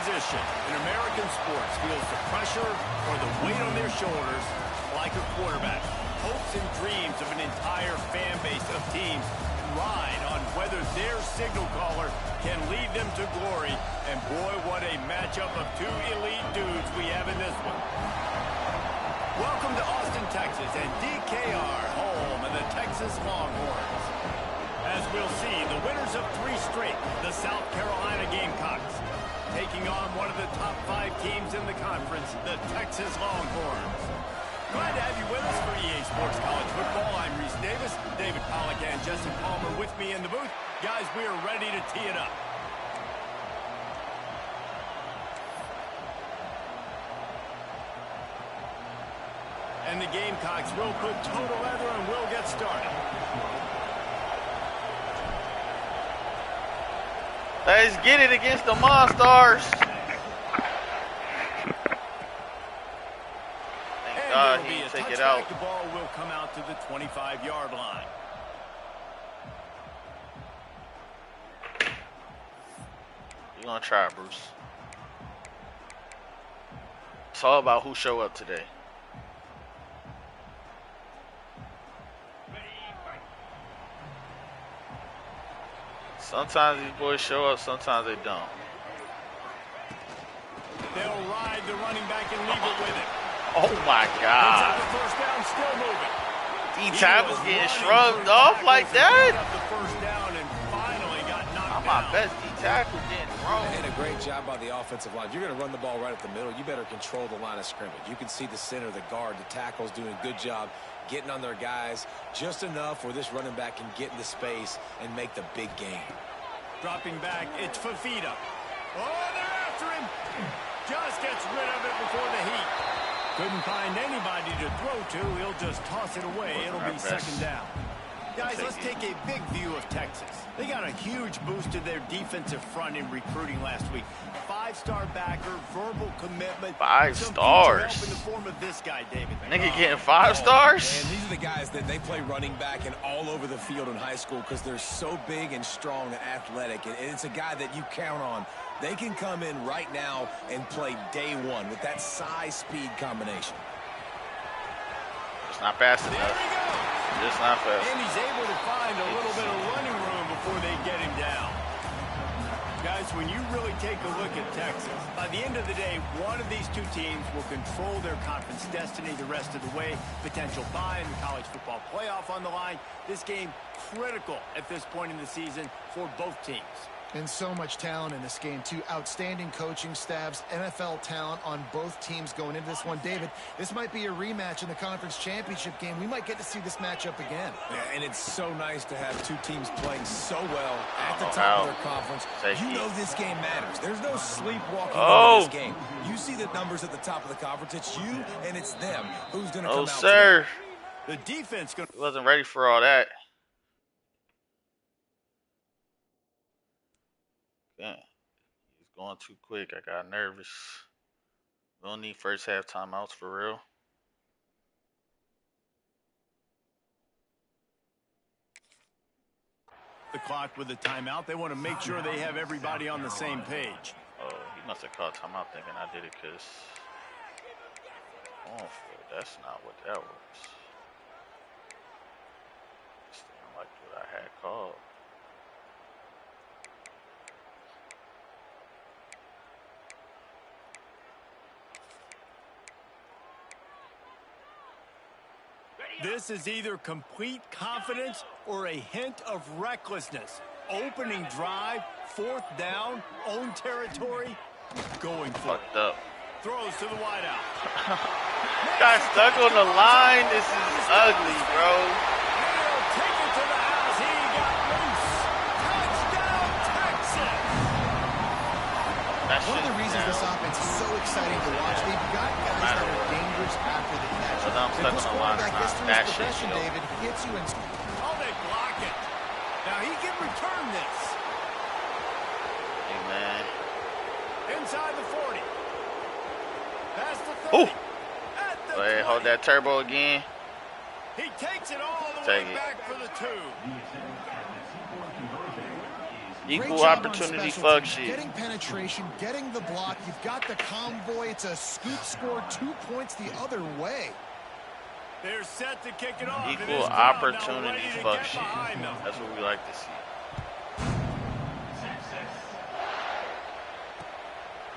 position in American sports feels the pressure or the weight on their shoulders like a quarterback. Hopes and dreams of an entire fan base of teams ride on whether their signal caller can lead them to glory. And boy, what a matchup of two elite dudes we have in this one. Welcome to Austin, Texas, and DKR, home of the Texas Longhorns. As we'll see, the winners of 3 straight, the South Carolina Gamecocks, taking on one of the top 5 teams in the conference, the Texas Longhorns. Glad to have you with us for EA Sports College Football. I'm Reese Davis, David Pollack, and Justin Palmer with me in the booth. Guys, we are ready to tee it up. And the Gamecocks will put total leather and will get started. Let's get it against the Monsters. Thank God he didn't take it out. The ball will come out to the 25-yard line. You're going to try it, Bruce. It's all about who show up today. Sometimes these boys show up, sometimes they don't. They'll ride the running back and leave it with it. Oh my God. The first down, still moving. D-tackles getting shrugged off like that? The first down and finally got knocked My down. best D-tackle getting thrown. And a great job by the offensive line. If you're going to run the ball right at the middle, you better control the line of scrimmage. You can see the center, the guard, the tackles doing a good job getting on their guys just enough where this running back can get into space and make the big game. Dropping back, it's Fafita. Oh, they're after him. Just gets rid of it before the heat. Couldn't find anybody to throw to. He'll just toss it away. It'll be second down. Guys, let's take a big view of Texas. They got a huge boost to their defensive front in recruiting last week. 5-star backer, verbal commitment. 5 stars. In the form of this guy, David. Nigga getting 5 stars? And these are the guys that they play running back and all over the field in high school because they're so big and strong and athletic. And it's a guy that you count on. They can come in right now and play day one with that size-speed combination. It's not fast enough. Just not fast. And he's able to find a little bit of running room before they get him down. Guys, when you really take a look at Texas, by the end of the day, one of these two teams will control their conference destiny the rest of the way. Potential bye in the college football playoff on the line. This game critical at this point in the season for both teams. And so much talent in this game, too. Outstanding coaching staffs, NFL talent on both teams going into this one. David, this might be a rematch in the conference championship game. We might get to see this matchup again. Yeah, and it's so nice to have two teams playing so well at the top of their conference. You know this game matters. There's no sleepwalking in this game. You see the numbers at the top of the conference. It's you and it's them. Who's going to come out sir. The defense wasn't ready for all that. Yeah, he's going too quick. I got nervous. We don't need first half timeouts for real. The clock with the timeout. They want to make sure they have everybody on the same page. Oh, he must have called timeout thinking I did it because that's not what that was. Just didn't like what I had called. This is either complete confidence or a hint of recklessness. Opening drive, 4th down, own territory, going for fucked up. Throws to the wideout. Got stuck on the line. This is ugly, bro. He'll take it to the house. He got loose. Touchdown, Texas. One of the reasons this offense is so exciting to watch, they've got guys that are dangerous after the catch. But I'm stuck on the line. That shit, David hits you in. Oh, they block it. Now he can return this. Hey, man. Inside the 40. Past the 30. At the 20. Hold that turbo again. He takes it all the way back for the 2. Equal opportunity fuck shit. Getting penetration, getting the block. You've got the convoy. It's a scoop score, 2 points the other way. They're set to kick it off. Equal opportunity fuck shit. That's what we like to see.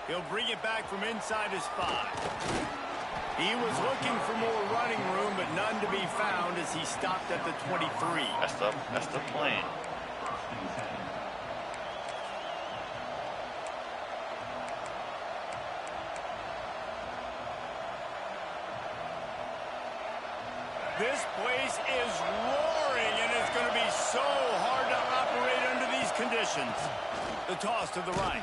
He'll bring it back from inside his 5. He was looking for more running room, but none to be found as he stopped at the 23. That's the plan. This place is roaring, and it's going to be so hard to operate under these conditions. The toss to the right.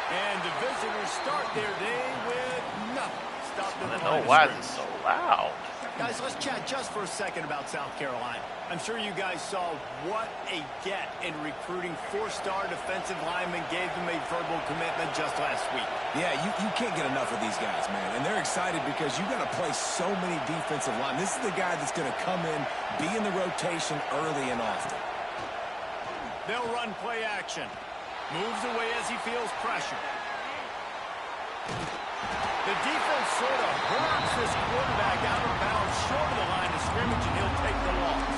And the visitors start their day with nothing. Stop the line. Oh, why is it so loud? Guys, let's chat just for a second about South Carolina. I'm sure you guys saw what a get in recruiting. 4-star defensive linemen gave them a verbal commitment just last week. Yeah, you can't get enough of these guys, man. And they're excited because you got to play so many defensive line. This is the guy that's going to come in, be in the rotation early and often. They'll run play action. Moves away as he feels pressure. The defense sort of hurts this quarterback out of bounds short of the line of scrimmage, and he'll take the loss.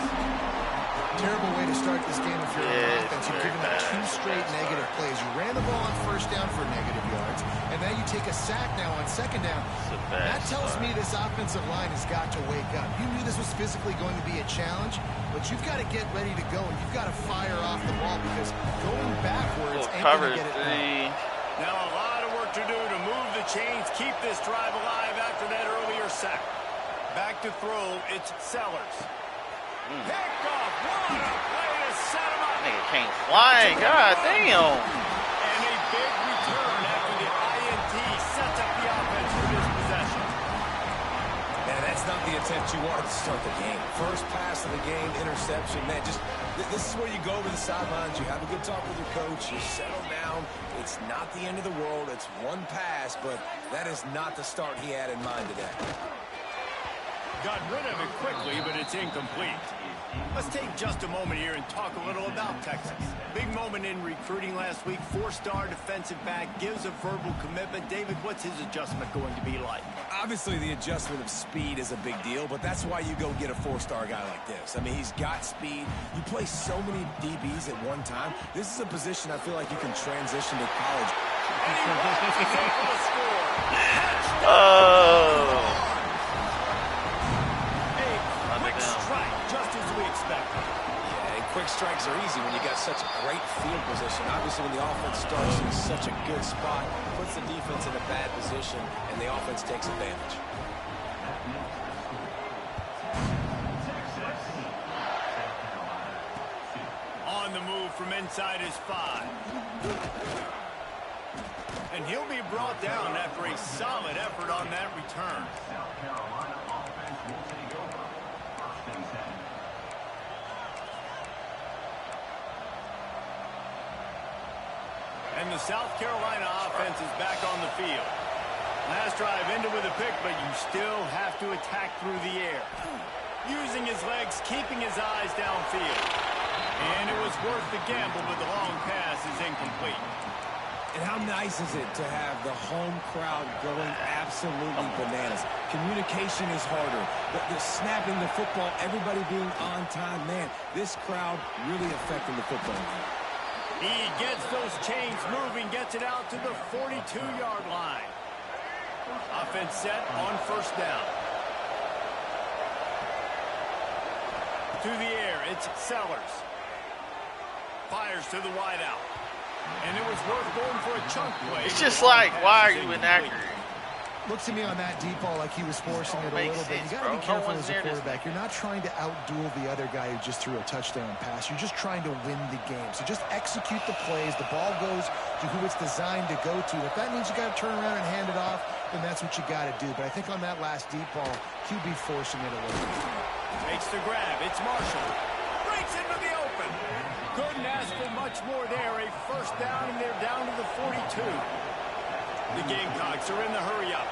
Terrible way to start this game if you're on offense. You've given up 2 straight negative plays. You ran the ball on first down for negative yards, and now you take a sack now on second down. That tells me this offensive line has got to wake up. You knew this was physically going to be a challenge, but you've got to get ready to go, and you've got to fire off the ball because going backwards ain't going to get it done. Now a lot of work to do to move the chains, keep this drive alive after that earlier sack. Back to throw, it's Sellers. Picked off, what a play to set him up. Nigga can't fly, god damn. And a big return after the INT sets up the offense for this possession. Man, that's not the attempt you wanted to start the game. First pass of the game, interception. Man, just this is where you go over the sidelines. You have a good talk with your coach. You settle down. It's not the end of the world. It's one pass, but that is not the start he had in mind today. Got rid of it quickly, but it's incomplete. Let's take just a moment here and talk a little about Texas. Big moment in recruiting last week. 4-star defensive back gives a verbal commitment. David, what's his adjustment going to be like? Obviously, the adjustment of speed is a big deal, but that's why you go get a 4-star guy like this. I mean, he's got speed. You play so many DBs at one time. This is a position I feel like you can transition to college. And he was able to score. Oh. Yeah, and quick strikes are easy when you got such a great field position. Obviously, when the offense starts in such a good spot, puts the defense in a bad position, and the offense takes advantage. On the move from inside his 5. And he'll be brought down after a solid effort on that return. And the South Carolina offense is back on the field. Last drive ended with a pick, but you still have to attack through the air. Using his legs, keeping his eyes downfield. And it was worth the gamble, but the long pass is incomplete. And how nice is it to have the home crowd going absolutely bananas? Communication is harder. The snapping the football, everybody being on time. Man, this crowd really affecting the football game. He gets those chains moving, gets it out to the 42-yard line. Offense set on first down. To the air, it's Sellers. Fires to the wideout. And it was worth going for a chunk play. It's just like, why are you inaccurate? Looks to me on that deep ball like he was forcing it a little bit. You got to be careful as a quarterback. You're not trying to outduel the other guy who just threw a touchdown pass. You're just trying to win the game. So just execute the plays. The ball goes to who it's designed to go to. If that means you got to turn around and hand it off, then that's what you got to do. But I think on that last deep ball, QB forcing it a little bit. Makes the grab. It's Marshall. Breaks into the open. Couldn't ask for much more there. A first down, and they're down to the 42. The Gamecocks are in the hurry up.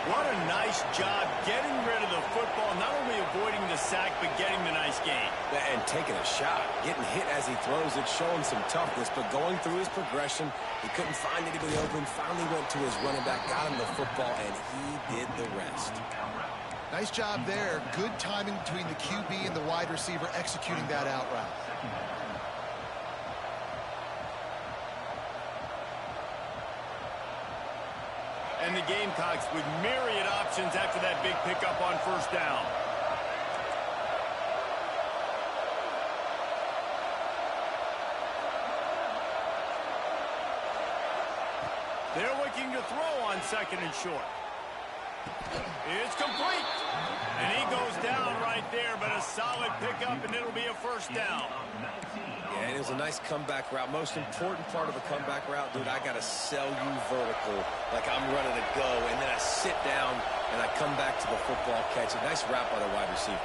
What a nice job getting rid of the football, not only avoiding the sack, but getting the nice gain. And taking a shot, getting hit as he throws it, showing some toughness, but going through his progression, he couldn't find anybody open, finally went to his running back, got him the football, and he did the rest. Nice job there. Good timing between the QB and the wide receiver executing that out route. And the Gamecocks with myriad options after that big pickup on first down. They're looking to throw on second and short. It's complete. And he goes down right there, but a solid pickup, and it'll be a first down. Yeah, and it was a nice comeback route. Most important part of a comeback route, dude, I got to sell you vertical like I'm running to go, and then I sit down and I come back to the football catch. A nice route by the wide receiver.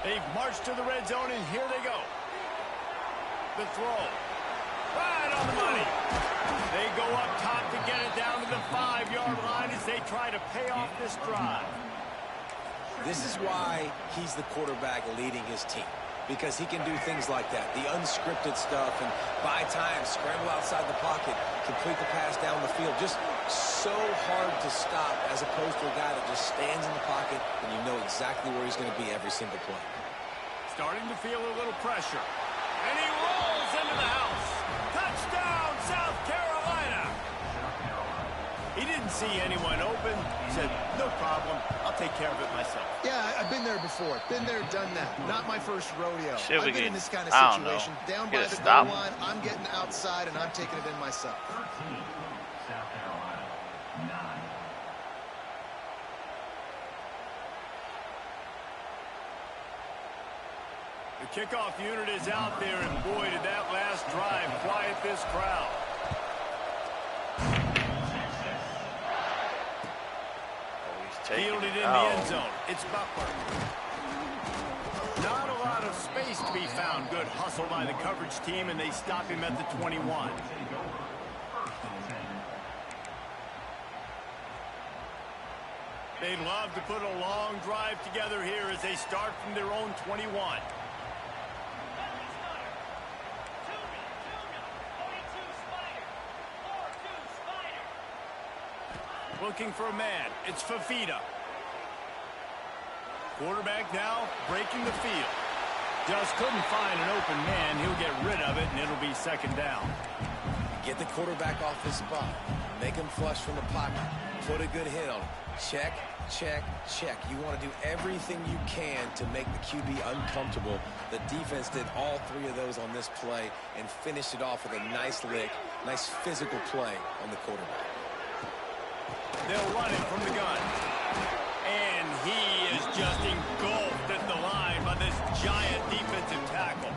They've marched to the red zone, and here they go. The throw. Right on the money. They go up top to get it down to the 5-yard line as they try to pay off this drive. This is why he's the quarterback leading his team, because he can do things like that, the unscripted stuff, and buy time, scramble outside the pocket, complete the pass down the field. Just so hard to stop as opposed to a guy that just stands in the pocket and you know exactly where he's going to be every single play. Starting to feel a little pressure. And he rolls into the house. Touchdown, South Carolina. He didn't see anyone open. Said, no problem. I'll take care of it myself. Yeah, I've been there before. Been there, done that. Not my first rodeo. I've been in this kind of situation. Down by the stop. goal line, I'm getting outside, and I'm taking it in myself. The kickoff unit is out there, and boy, did that last drive quiet this crowd. Fielded in the end zone. It's Butler. Not a lot of space to be found. Good hustle by the coverage team, and they stop him at the 21. They'd love to put a long drive together here as they start from their own 21. Looking for a man. It's Fafita. Quarterback now breaking the field. Just couldn't find an open man. He'll get rid of it, and it'll be second down. Get the quarterback off his spot. Make him flush from the pocket. Put a good hit on him. Check, check, check. You want to do everything you can to make the QB uncomfortable. The defense did all three of those on this play and finished it off with a nice lick, nice physical play on the quarterback. They'll run it from the gun. And he is just engulfed at the line by this giant defensive tackle.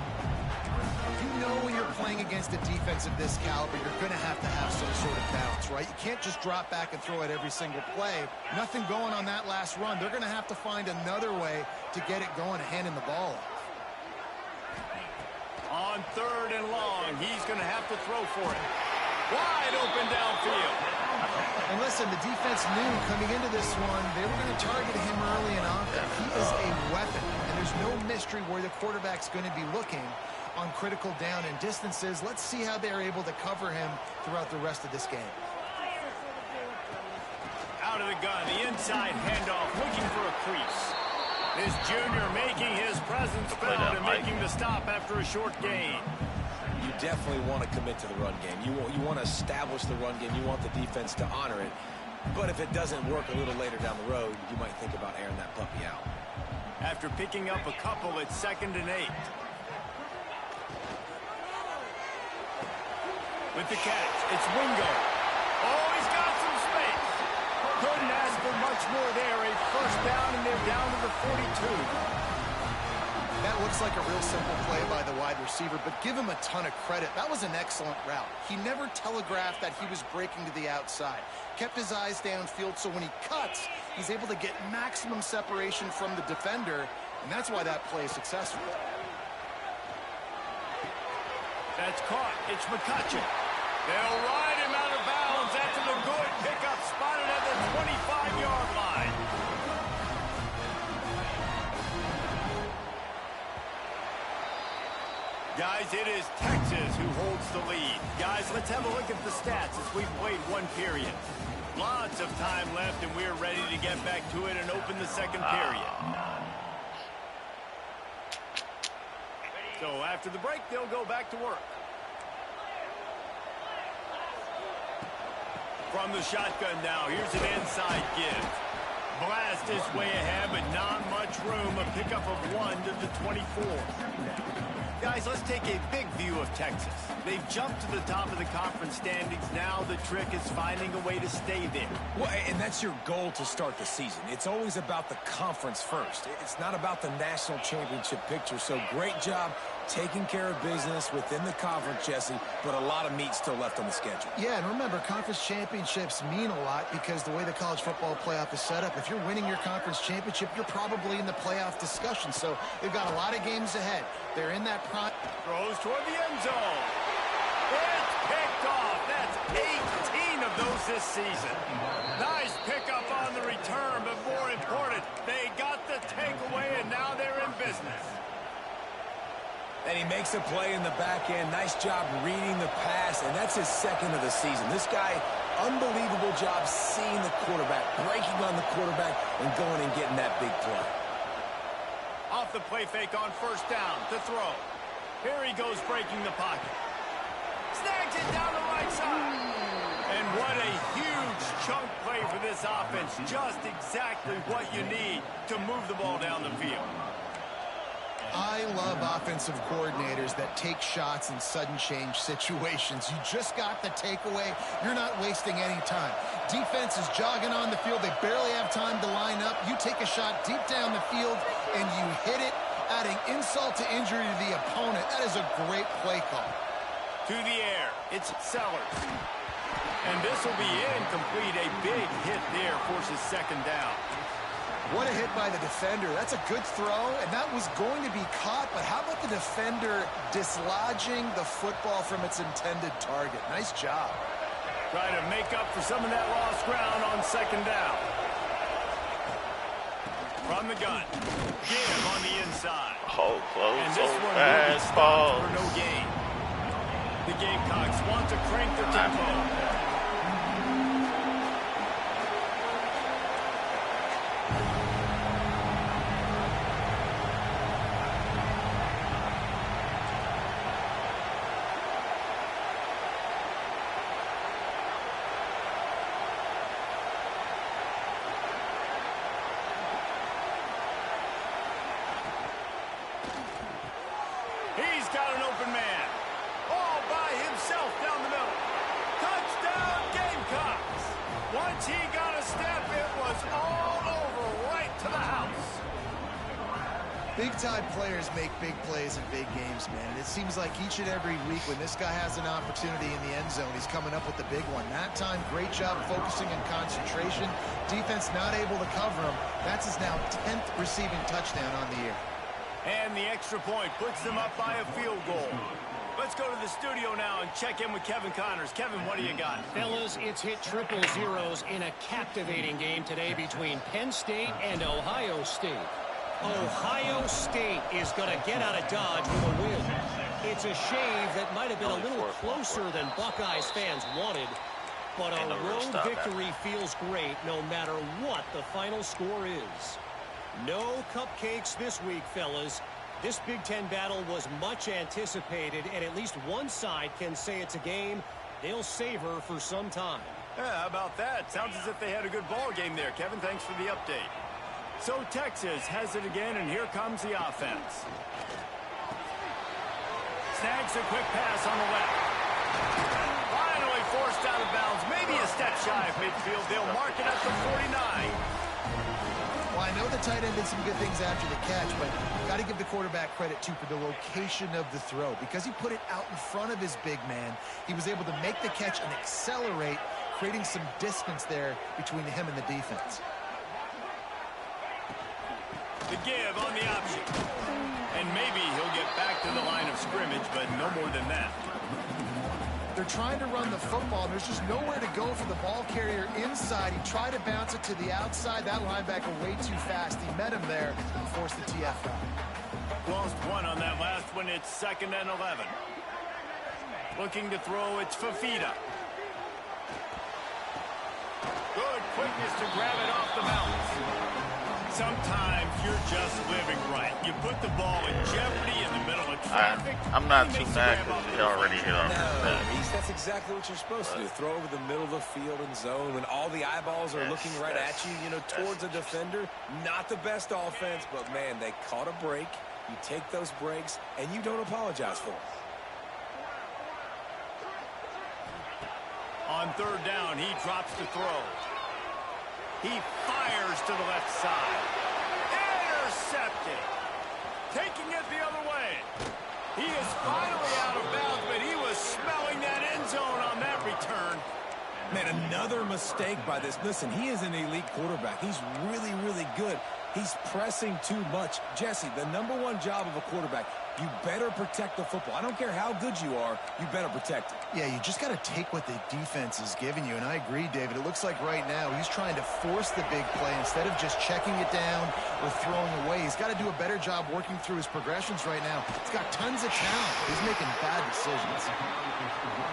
You know when you're playing against a defense of this caliber, you're going to have some sort of balance, right? You can't just drop back and throw it every single play. Nothing going on that last run. They're going to have to find another way to get it going, handing the ball off. On third and long, he's going to have to throw for it. Wide open downfield. And listen, the defense knew coming into this one, they were going to target him early and often. He is a weapon, and there's no mystery where the quarterback's going to be looking on critical down and distances. Let's see how they're able to cover him throughout the rest of this game. Out of the gun, the inside handoff, looking for a crease. This junior making his presence felt and making the stop after a short gain. You definitely want to commit to the run game. You want to establish the run game. You want the defense to honor it. But if it doesn't work a little later down the road, you might think about airing that puppy out. After picking up a couple, it's 2nd and 8. With the catch, it's Wingo. Oh, he's got some space. Couldn't ask for much more there. A first down, and they're down to the 42. That looks like a real simple play by the wide receiver, but give him a ton of credit. That was an excellent route. He never telegraphed that he was breaking to the outside. Kept his eyes downfield, so when he cuts, he's able to get maximum separation from the defender, and that's why that play is successful. That's caught. It's McCutcheon. They'll ride him out of bounds after the good pickup spotted at the 25-yard line. Guys, it is Texas who holds the lead. Guys, let's have a look at the stats as we've played one period. Lots of time left, and we're ready to get back to it and open the second period. So after the break, they'll go back to work. From the shotgun now, here's an inside give. Blast his way ahead, but not much room. A pickup of 1 to the 24. Guys, let's take a big view of Texas. They've jumped to the top of the conference standings. Now the trick is finding a way to stay there. Well, and that's your goal to start the season. It's always about the conference first. It's not about the national championship picture. So great job taking care of business within the conference, Jesse, but a lot of meat still left on the schedule. Yeah, and remember, conference championships mean a lot because the way the college football playoff is set up, if you're winning your conference championship, you're probably in the playoff discussion. So they've got a lot of games ahead. They're in that prime. Throws toward the end zone. It's picked off. That's 18 of those this season. Nice pickup on the return, but more important, they got the takeaway, and now they're in business. And he makes a play in the back end. Nice job reading the pass, and that's his second of the season. This guy, unbelievable job seeing the quarterback, breaking on the quarterback, and going and getting that big play. Off the play fake on first down to throw. Here he goes breaking the pocket. Snags it down the right side. And what a huge chunk play for this offense. Just exactly what you need to move the ball down the field. I love offensive coordinators that take shots in sudden change situations. You just got the takeaway. You're not wasting any time. Defense is jogging on the field. They barely have time to line up. You take a shot deep down the field, and you hit it, adding insult to injury to the opponent. That is a great play call. To the air, it's Sellers. And this will be incomplete. A big hit there forces second down. What a hit by the defender. That's a good throw, and that was going to be caught, but how about the defender dislodging the football from its intended target? Nice job. Trying to make up for some of that lost ground on second down. From the gun. Give on the inside. Oh, close. And this one will be stopped for no gain. The Gamecocks want to crank the tempo. He's got an open man. All by himself down the middle. Touchdown, Gamecocks. Once he got a step, it was all over right to the house. Big-time players make big plays in big games, man. And it seems like each and every week when this guy has an opportunity in the end zone, he's coming up with the big one. That time, great job focusing and concentration. Defense not able to cover him. That's his now 10th receiving touchdown on the year. And the extra point puts them up by a field goal. Let's go to the studio now and check in with Kevin Connors. Kevin, what do you got? Fellas, it's hit triple zeros in a captivating game today between Penn State and Ohio State. Ohio State is going to get out of Dodge with a win. It's a shave that might have been a little closer than Buckeyes fans wanted, but a road victory feels great no matter what the final score is. No cupcakes this week, fellas. This Big Ten battle was much anticipated, and at least one side can say it's a game they'll savor for some time. Yeah, how about that? Sounds as if they had a good ball game there, Kevin. Thanks for the update. So Texas has it again, and here comes the offense. Snags a quick pass on the left. Finally forced out of bounds. Maybe a step shy of midfield. They'll mark it at the 49. Well, I know the tight end did some good things after the catch, but got to give the quarterback credit, too, for the location of the throw. Because he put it out in front of his big man, he was able to make the catch and accelerate, creating some distance there between him and the defense. The give on the option. And maybe he'll get back to the line of scrimmage, but no more than that. They're trying to run the football, and there's just nowhere to go for the ball carrier inside. He tried to bounce it to the outside. That linebacker way too fast. He met him there and forced the TF out. Lost one on that last one. It's 2nd and 11. Looking to throw, it's Fafita. Good quickness to grab it off the bounce. Sometimes you're just living right. You put the ball in jeopardy in the middle of traffic. I'm not too mad because he already hit on That's exactly what you're supposed to do. Throw over the middle of the field and zone when all the eyeballs are looking right at you, towards a defender. Not the best offense, but, man, they caught a break. You take those breaks, and you don't apologize for them. On 3rd down, he drops to throw. He fires to the left side. Intercepted. Taking it the other way. He is finally out of bounds, but he was smelling that end zone on that return. Man, another mistake by this. Listen, he is an elite quarterback. He's really, really good. He's pressing too much. Jesse, the #1 job of a quarterback, you better protect the football. I don't care how good you are, you better protect it. Yeah, you just got to take what the defense is giving you, and I agree, David. It looks like right now he's trying to force the big play instead of just checking it down or throwing away. He's got to do a better job working through his progressions right now. He's got tons of talent. He's making bad decisions.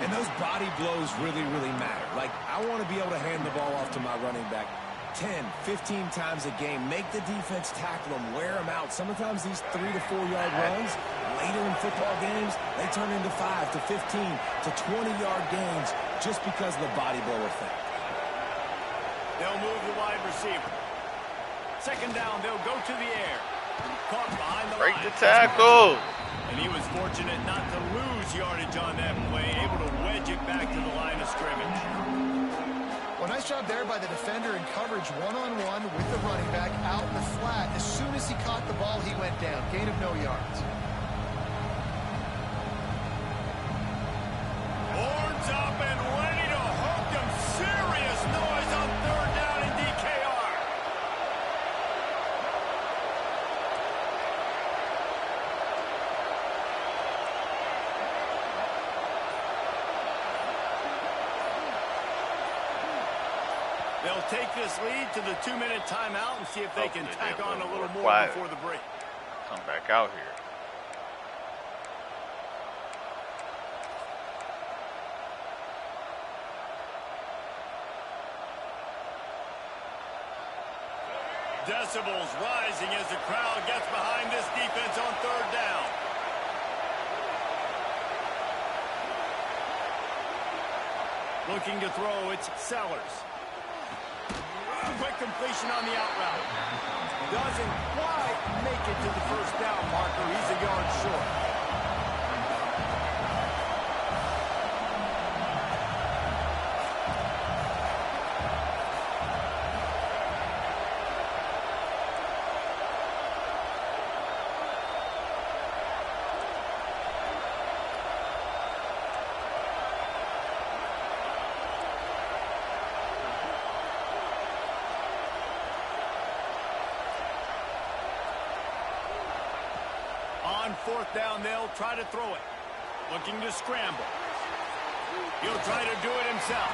And those body blows really, really matter. Like, I want to be able to hand the ball off to my running back 10, 15 times a game. Make the defense tackle them, wear them out. Sometimes these 3 to 4 yard runs, later in football games, they turn into 5 to 15 to 20-yard gains just because of the body blow effect. They'll move the wide receiver. 2nd down, they'll go to the air. Caught behind the line. Break the tackle. And he was fortunate not to lose yardage on that play, able to wedge it back to the line of scrimmage. Well, nice job there by the defender in coverage one-on-one with the running back out in the flat. As soon as he caught the ball, he went down. Gain of no yards. Horns up and ready to hook them. Serious noise on 3rd down in DKR. They'll take this lead to the 2-minute timeout and see if they can tack on a little more before the break. Come back out here. Decibels rising as the crowd gets behind this defense on 3rd down. Looking to throw, it's Sellers. Quick completion on the out route. Doesn't quite make it to the 1st down marker. He's a yard short. On 4th down, they'll try to throw it. Looking to scramble. He'll try to do it himself.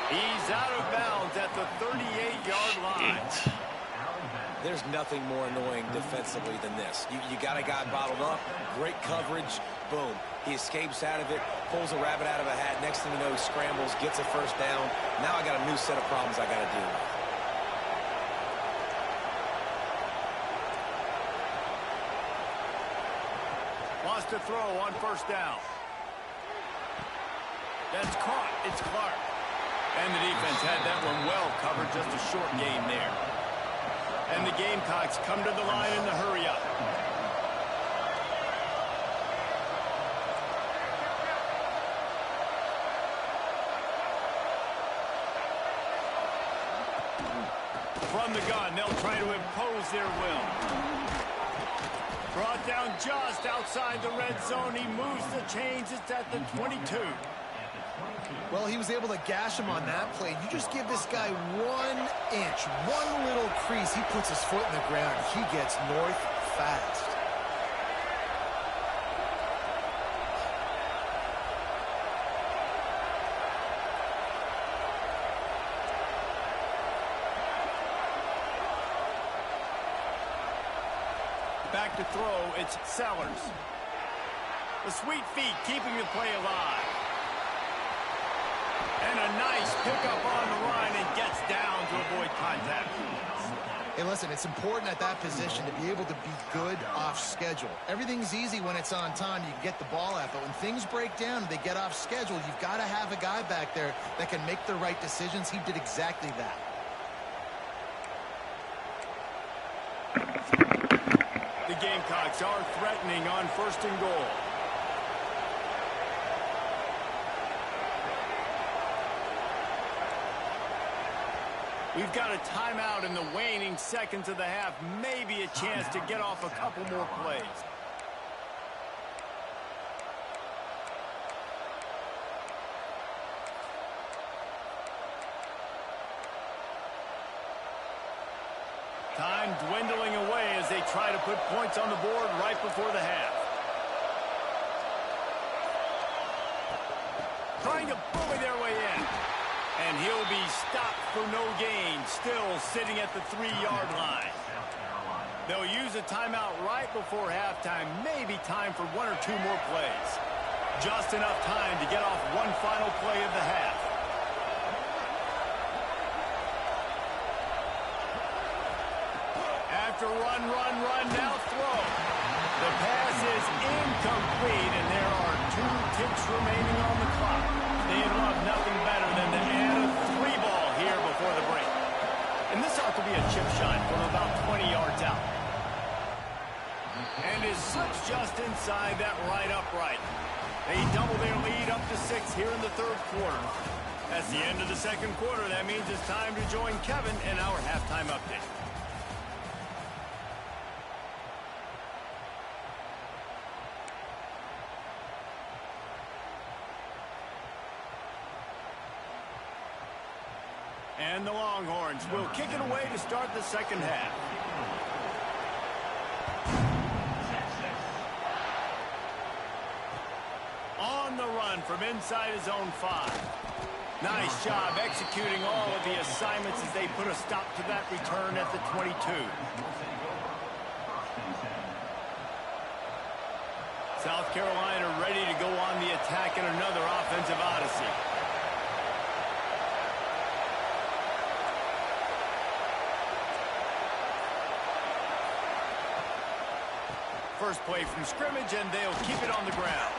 He's out of bounds at the 38-yard line. There's nothing more annoying defensively than this. You got a guy bottled up, great coverage, boom. He escapes out of it, pulls a rabbit out of a hat. Next thing you know, he scrambles, gets a 1st down. Now I got a new set of problems I got to deal with. Lost a throw on 1st down. That's caught. It's Clark. And the defense had that one well covered. Just a short gain there. And the Gamecocks come to the line in the hurry up. From the gun. They'll try to impose their will. Brought down just outside the red zone. He moves the chains. It's at the 22. Well, he was able to gash him on that play. You just give this guy 1 inch, one little crease. He puts his foot in the ground. He gets north fast. Back to throw, it's Sellers. The sweet feet keeping the play alive. And a nice pickup on the run and gets down to avoid contact. Hey, listen, it's important at that position to be able to be good off schedule. Everything's easy when it's on time. You can get the ball out. But when things break down and they get off schedule, you've got to have a guy back there that can make the right decisions. He did exactly that. The Gamecocks are threatening on 1st and goal. We've got a timeout in the waning seconds of the half. Maybe a chance to get off a couple more plays. Time dwindling away as they try to put points on the board right before the half. Trying to bully their way in. And he'll be stopped for no gain, still sitting at the 3-yard line. They'll use a timeout right before halftime, maybe time for 1 or 2 more plays. Just enough time to get off one final play of the half. After run, now throw. The pass is incomplete, and there are 2 ticks remaining on the clock. They'd love nothing better than to add a 3-ball here before the break. And this ought to be a chip shot from about 20 yards out. And it slips just inside that right upright. They double their lead up to 6 here in the 3rd quarter. That's the end of the 2nd quarter. That means it's time to join Kevin in our halftime update. And the Longhorns will kick it away to start the 2nd half. On the run from inside his own 5. Nice job executing all of the assignments as they put a stop to that return at the 22. South Carolina ready to go on the attack in another offensive odyssey. First play from scrimmage, and they'll keep it on the ground.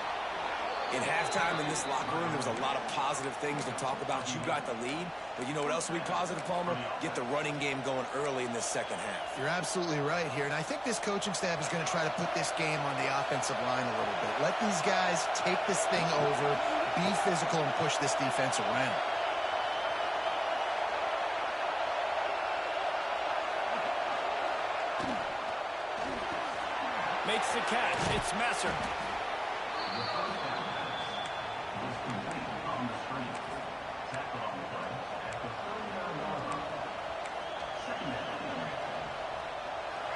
In halftime in this locker room, there was a lot of positive things to talk about. You got the lead, but you know what else will be positive, Palmer? Get the running game going early in this 2nd half. You're absolutely right here, and I think this coaching staff is going to try to put this game on the offensive line a little bit. Let these guys take this thing over, be physical, and push this defense around. Makes the catch. It's Messer.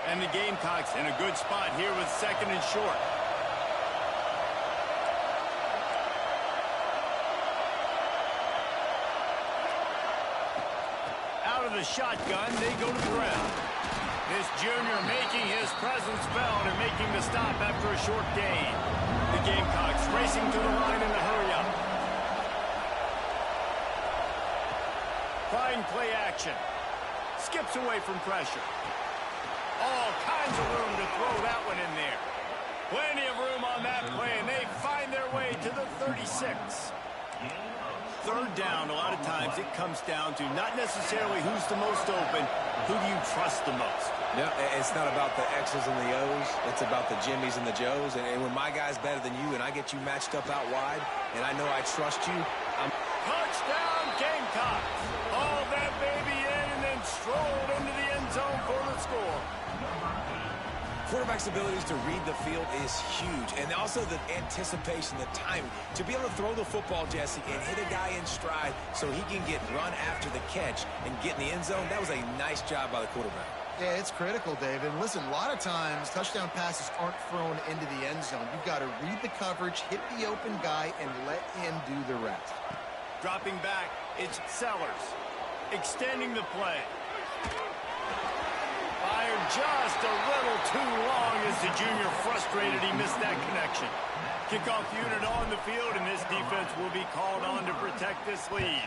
And the Gamecocks in a good spot here with 2nd and short. Out of the shotgun, they go to the ground. This junior making his presence felt and making the stop after a short gain. The Gamecocks racing to the line in a hurry-up. Fine play action. Skips away from pressure. All kinds of room to throw that one in there. Plenty of room on that play, and they find their way to the 36. 3rd down, a lot of times it comes down to not necessarily who's the most open, who do you trust the most? Yeah, it's not about the X's and the O's. It's about the Jimmies and the Joes. And when my guy's better than you and I get you matched up out wide, and I know I trust you, Touchdown, Gamecocks! Hauled that baby in and then strolled into the end for the score. Quarterback's abilities to read the field is huge, and also the anticipation, the timing. To be able to throw the football, Jesse, and hit a guy in stride so he can get run after the catch and get in the end zone, that was a nice job by the quarterback. Yeah, it's critical, David. And listen, a lot of times touchdown passes aren't thrown into the end zone. You've got to read the coverage, hit the open guy, and let him do the rest. Dropping back, it's Sellers. Extending the play. Fired just a little too long as the junior frustrated he missed that connection. Kickoff unit on the field, and this defense will be called on to protect this lead.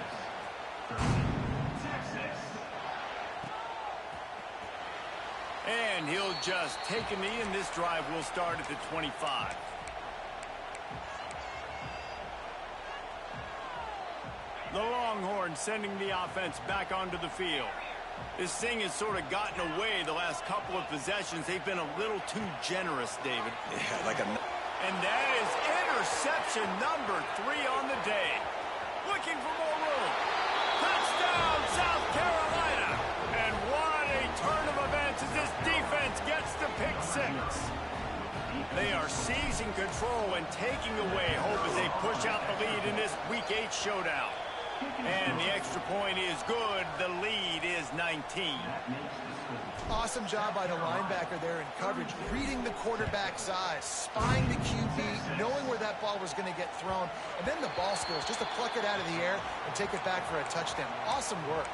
And he'll just take a knee, and this drive will start at the 25. The Longhorns sending the offense back onto the field. This thing has sort of gotten away the last couple of possessions. They've been a little too generous, David. And that is interception number 3 on the day. Looking for more room. Touchdown, South Carolina. And what a turn of events as this defense gets the pick 6. They are seizing control and taking away hope as they push out the lead in this Week 8 showdown. And the extra point is good. The lead is 19. Awesome job by the linebacker there in coverage, reading the quarterback's eyes, spying the QB, knowing where that ball was going to get thrown, and then the ball skills just to pluck it out of the air and take it back for a touchdown. Awesome work.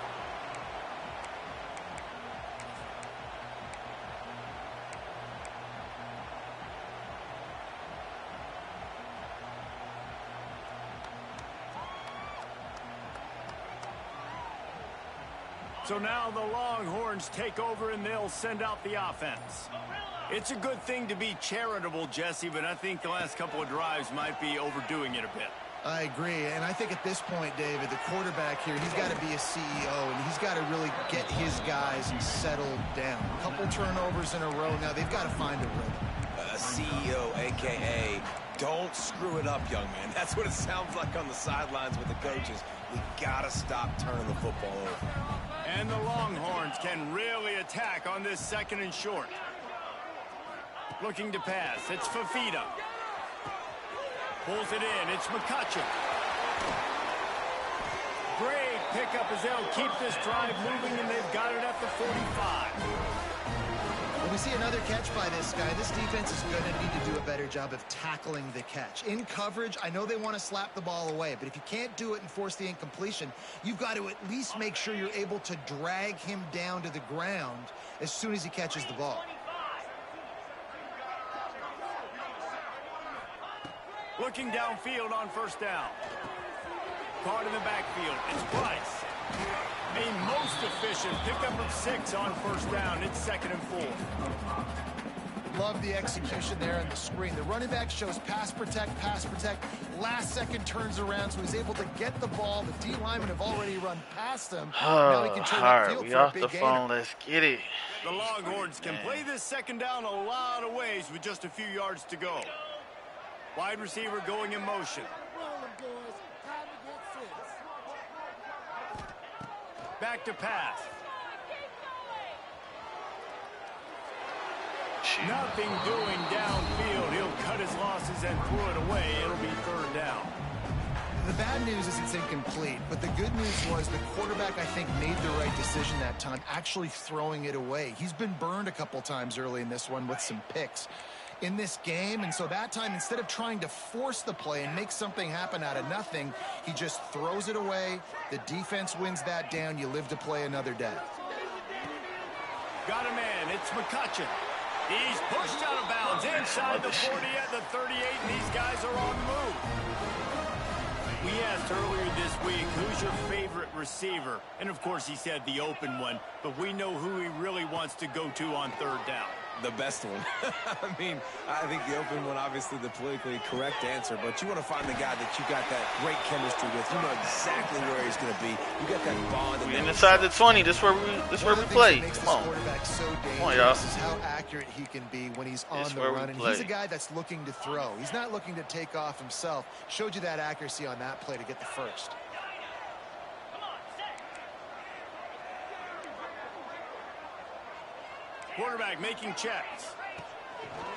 So now the Longhorns take over and they'll send out the offense. It's a good thing to be charitable, Jesse, but I think the last couple of drives might be overdoing it a bit. I agree, and I think at this point, David, the quarterback here, he's got to be a CEO, and he's got to really get his guys settled down. A couple turnovers in a row now. They've got to find a rhythm. CEO, a.k.a. don't screw it up, young man. That's what it sounds like on the sidelines with the coaches. We got to stop turning the football over. And the Longhorns can really attack on this 2nd and short. Looking to pass. It's Fafita. Pulls it in. It's McCutcheon. Great pickup as they'll keep this drive moving, and they've got it at the 45. When we see another catch by this guy, this defense is going to need to do a better job of tackling the catch. In coverage, I know they want to slap the ball away, but if you can't do it and force the incompletion, you've got to at least make sure you're able to drag him down to the ground as soon as he catches the ball. Looking downfield on 1st down. Caught in the backfield. It's Price. A most efficient pickup of 6 on 1st down. It's 2nd and 4. Love the execution there on the screen. The running back shows pass protect, pass protect. Last second turns around, so he's able to get the ball. The D linemen have already run past him. Now he can turn the field we for a off big the gainer. phone. Let's get it. The Longhorns can play this 2nd down a lot of ways with just a few yards to go. Wide receiver going in motion. Back to pass. Nothing doing downfield. He'll cut his losses and throw it away. It'll be 3rd down. The bad news is it's incomplete, but the good news was the quarterback, I think, made the right decision that time, actually throwing it away. He's been burned a couple times early in this one with some picks in this game, and so that time, instead of trying to force the play and make something happen out of nothing, he just throws it away. The defense wins that down. You live to play another day. Got a man. It's McCutcheon. He's pushed out of bounds inside the 40 at the 38, and these guys are on the move. We asked earlier this week, who's your favorite receiver? And, of course, he said the open one, but we know who he really wants to go to on 3rd down. The best one. I mean, I think the open one, obviously the politically correct answer, but you want to find the guy that you got that great chemistry with. You know exactly where he's going to be. You got that bond. We inside the 20. This where we play. Come on. So Come on, y'all. This is how accurate he can be when he's on the run. And he's a guy that's looking to throw. He's not looking to take off himself. Showed you that accuracy on that play to get the first. Quarterback making checks.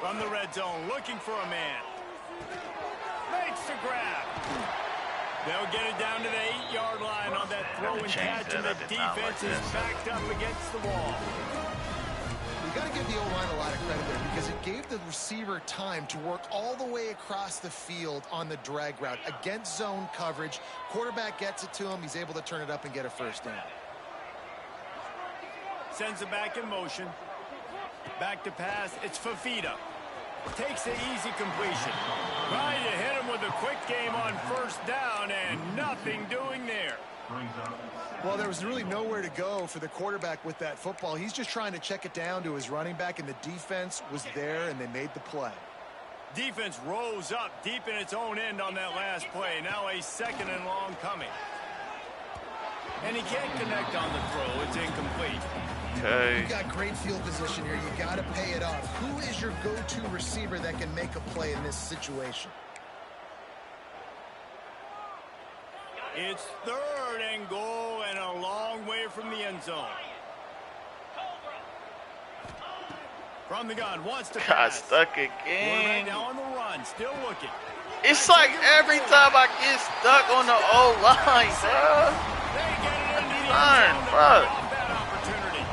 From the red zone, looking for a man. Makes the grab. They'll get it down to the 8-yard line on that throw and catch, and the defense is backed up against the wall. You got to give the O-line a lot of credit there because it gave the receiver time to work all the way across the field on the drag route against zone coverage. Quarterback gets it to him. He's able to turn it up and get a first down. Sends it back in motion. Back to pass. It's Fafita. Takes the easy completion. Trying to hit him with a quick game on first down, and nothing doing there. Well, there was really nowhere to go for the quarterback with that football. He's just trying to check it down to his running back, and the defense was there, and they made the play. Defense rose up deep in its own end on that last play. Now a 2nd and long coming. And he can't connect on the throw. It's incomplete. Okay. You got great field position here. You got to pay it off. Who is your go-to receiver that can make a play in this situation? It's 3rd and goal and a long way from the end zone. From the gun, wants to pass. Got stuck again. Now on the run, still looking. It's like every time I get stuck on the O-line, bro. They get it into the Darn, end zone bro. to off that opportunity.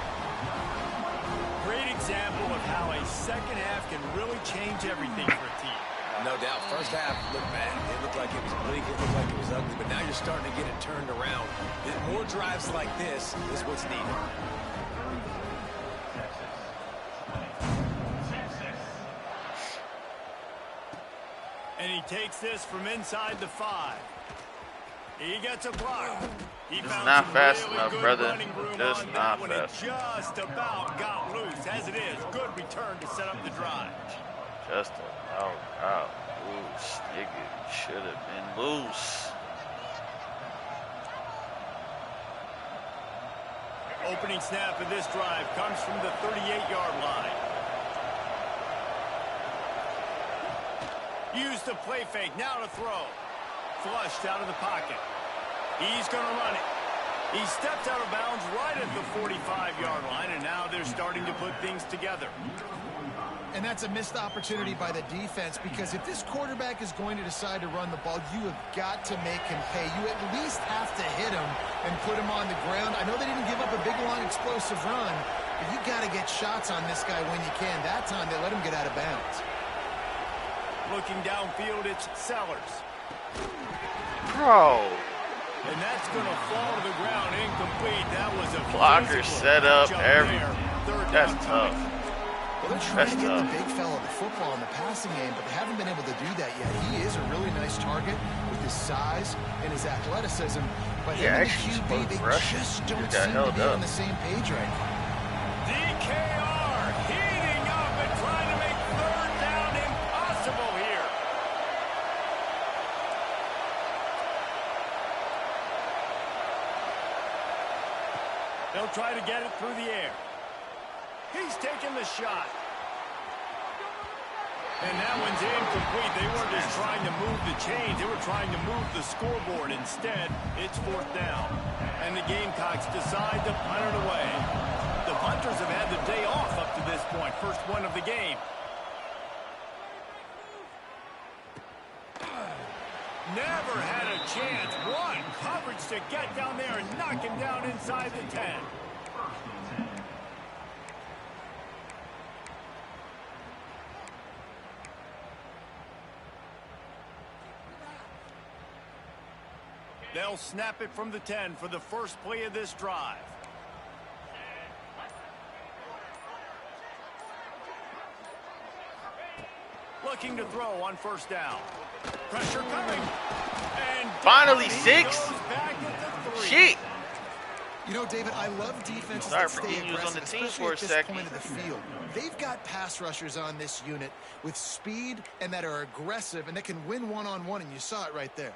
Great example of how a second half can really change everything for a team. No doubt. First half looked bad. It looked like it was bleak. It looked like it was ugly. But now you're starting to get it turned around. More drives like this is what's needed. And he takes this from inside the 5. He gets a block. He It's found not some fast really enough, good brother. running room Just on not that one. fast. It just about got loose. As it is, good return to set up the drive. Just about got loose. Nigga should have been loose. Opening snap of this drive comes from the 38-yard line. Use the play fake. Now to throw. Flushed out of the pocket. He's going to run it. He stepped out of bounds right at the 45-yard line, and now they're starting to put things together. And that's a missed opportunity by the defense because if this quarterback is going to decide to run the ball, you have got to make him pay. You at least have to hit him and put him on the ground. I know they didn't give up a big, long, explosive run, but you got to get shots on this guy when you can. That time, they let him get out of bounds. Looking downfield, it's Sellers. Bro. And that's going to fall to the ground incomplete. That was a Blocker set up everything. That's tough. Well, they're trying to get the big fella the football in the passing game, but they haven't been able to do that yet. He is a really nice target with his size and his athleticism, but him and the QB, they just don't seem to be on the same page right now. DKR heating up and trying to make 3rd down impossible here. They'll try to get it through the air. He's taking the shot. And that one's incomplete. They weren't just trying to move the chains. They were trying to move the scoreboard. Instead, it's 4th down. And the Gamecocks decide to punt it away. The punters have had the day off up to this point. First one of the game. Never had a chance. One coverage to get down there and knock him down inside the 10. They'll snap it from the 10 for the first play of this drive. Looking to throw on first down. Pressure coming. And finally 6? Shit. You know, David, I love defenses that stay aggressive, especially at this point of the field. They've got pass rushers on this unit with speed and that are aggressive and that can win one-on-one, and you saw it right there.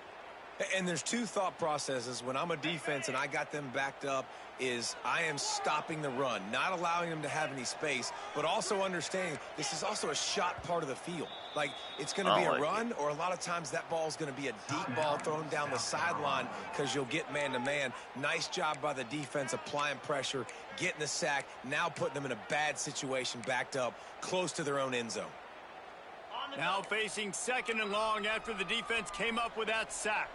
And there's two thought processes when I'm a defense and I got them backed up is I am stopping the run, not allowing them to have any space, but also understanding this is also a shot part of the field. Like, it's going to be a run, or a lot of times that ball is going to be a deep ball thrown down the sideline because you'll get man-to-man. Nice job by the defense applying pressure, getting the sack, now putting them in a bad situation backed up close to their own end zone. Now facing 2nd and long after the defense came up with that sack.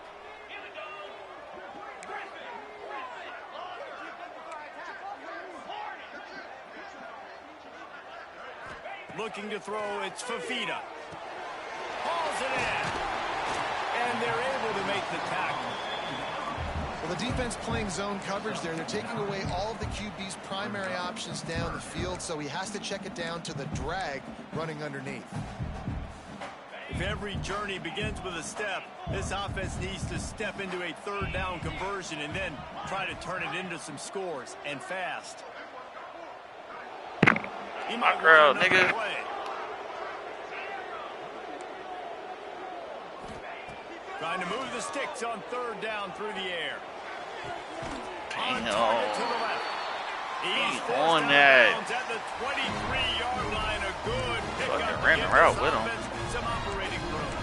Looking to throw, it's Fafita. Hauls it in. And they're able to make the tackle. Well, the defense playing zone coverage there. They're taking away all of the QB's primary options down the field, so he has to check it down to the drag running underneath. If every journey begins with a step, this offense needs to step into a 3rd down conversion and then try to turn it into some scores, and fast. My girl, nigga. Trying to move the sticks on 3rd down through the air. Damn. On target to the left. He's on that. At the 23-yard line. A good pickup. Fucking ran the route with him. Some operating room.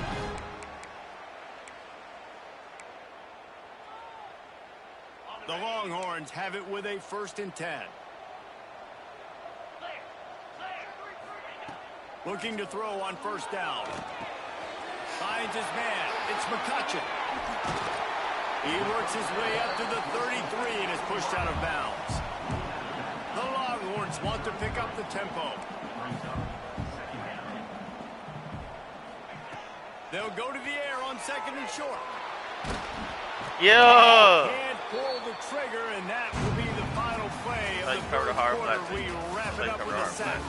The Longhorns have it with a 1st and 10. Looking to throw on 1st down. Finds his man. It's McCutcheon. He works his way up to the 33 and is pushed out of bounds. The Longhorns want to pick up the tempo. They'll go to the air on 2nd and short. Yeah. Can't pull the trigger, and that will be the final play of the 3rd quarter. We wrap it up with a sack.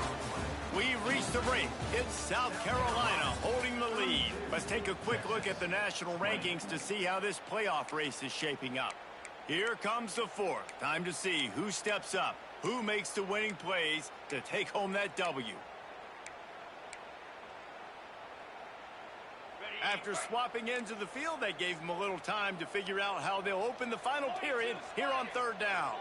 We've reached the break. It's South Carolina holding the lead. Let's take a quick look at the national rankings to see how this playoff race is shaping up. Here comes the 4th. Time to see who steps up, who makes the winning plays to take home that W. After swapping ends of the field, that gave them a little time to figure out how they'll open the final period here on 3rd down.